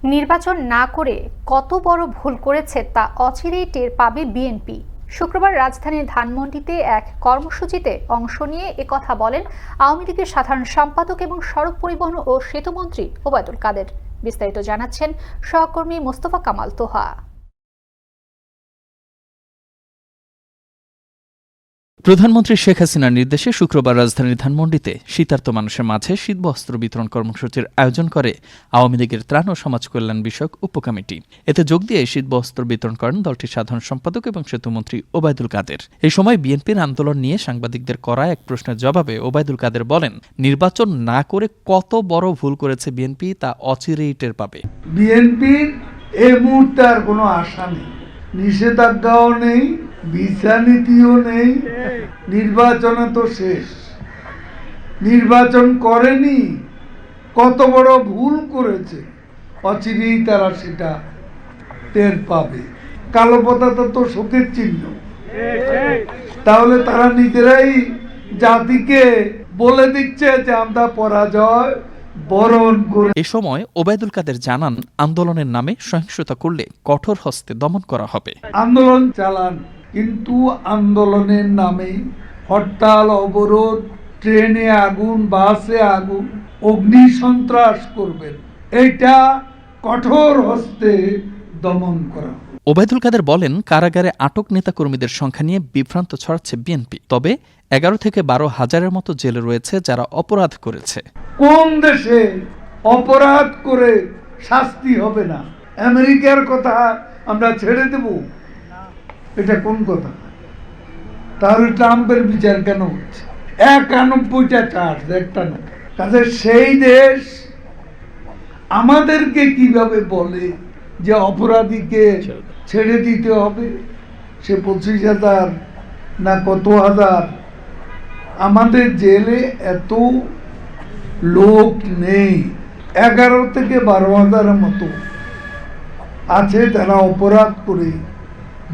নির্বাচন না করে কত বড় ভুল করেছে তা অচিরেই টের পাবে বিএনপি। শুক্রবার রাজধানীর ধানমন্ডিতে এক কর্মসূচিতে অংশ নিয়ে একথা বলেন আওয়ামী লীগের সাধারণ সম্পাদক এবং সড়ক পরিবহন ও সেতুমন্ত্রী ওবায়দুল কাদের। বিস্তারিত জানাচ্ছেন সহকর্মী মোস্তফা কামাল তোহা। প্রধানমন্ত্রী শেখ হাসিনার নির্দেশে শুক্রবার রাজধানীর ধানমন্ডিতে শীতার্ত মানুষের মাঝে শীতবস্ত্র বিতরণ কর্মসূচির আয়োজন করে আওয়ামী লীগের ত্রাণ ও সমাজ কল্যাণ বিষয়ক উপকমিটি। এতে যোগ দিয়ে শীতবস্ত্র বিতরণ করেন দলটির সাধারণ সম্পাদক এবং সেতুমন্ত্রী ওবায়দুল কাদের। এই সময় বিএনপির আন্দোলন নিয়ে সাংবাদিকদের করা এক প্রশ্নের জবাবে ওবায়দুল কাদের বলেন, নির্বাচন না করে কত বড় ভুল করেছে বিএনপি তা অচিরেই টের পাবে। বিএনপির এই মুহূর্তে আর কোনো আশা নেই, নিষেধাজ্ঞাও নেই, ভিসা নীতিও নেই, নির্বাচনে তো শেষ। নির্বাচন করেনি, কত বড় ভুল করেছে অচিরেই তারা সেটা টের পাবে। কালো পতাকা তো শোকের চিহ্ন, তাহলে তারা নিজেরাই জাতিকে বলে দিচ্ছে যে আমরা পরাজয় বরণ করে। এ সময় ওবায়দুল কাদের জানান, আন্দোলনের নামে সহিংসতা করলে কঠোর হস্তে দমন করা হবে। আন্দোলন চালান, কিন্তু আন্দোলনের নামে হরতাল, অবরোধ, ট্রেনে আগুন, বাসে আগুন, অগ্নি সন্ত্রাস করবেন, এটা কঠোর হস্তে দমন করা। ওবায়দুল কাদের বলেন, কারাগারে আটক নেতাকর্মীদের সংখ্যা নিয়ে বিভ্রান্ত ছড়াচ্ছে বিএনপি। তবে 11 থেকে 12 হাজারের মতো জেলে রয়েছে যারা অপরাধ করেছে। কোন দেশে অপরাধ করে শাস্তি হবে না? আমেরিকার কথা আমরা ছেড়ে দেব? এটা কোন কথা? তাহলে ট্রাম্পের বিচার কেন হচ্ছে? 91টা চার্জ, একটা না। কাজে সেই দেশ আমাদেরকে কিভাবে বলে যে অপরাধীকে ছেড়ে দিতে হবে? সে 25,000 না কত হাজার। আমাদের জেলে এত লোক নেই, 11 থেকে 12 হাজারের মতো আছে যারা অপরাধ করে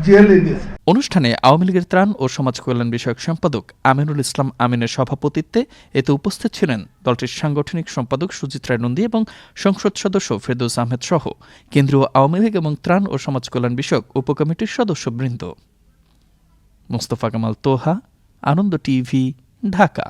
জেলে গেছে। অনুষ্ঠানে আওয়ামী লীগের ত্রাণ ও সমাজ কল্যাণ বিষয়ক সম্পাদক আমিনুল ইসলাম আমিনের সভাপতিত্বে এতে উপস্থিত ছিলেন দলটির সাংগঠনিক সম্পাদক সুজিত রায় নন্দী এবং সংসদ সদস্য ফেরদৌস আহমেদ সহ কেন্দ্রীয় আওয়ামী লীগ এবং ত্রাণ ও সমাজ কল্যাণ বিষয়ক উপকমিটির সদস্যবৃন্দ। মোস্তফা কামাল তোহা, আনন্দ টিভি, ঢাকা।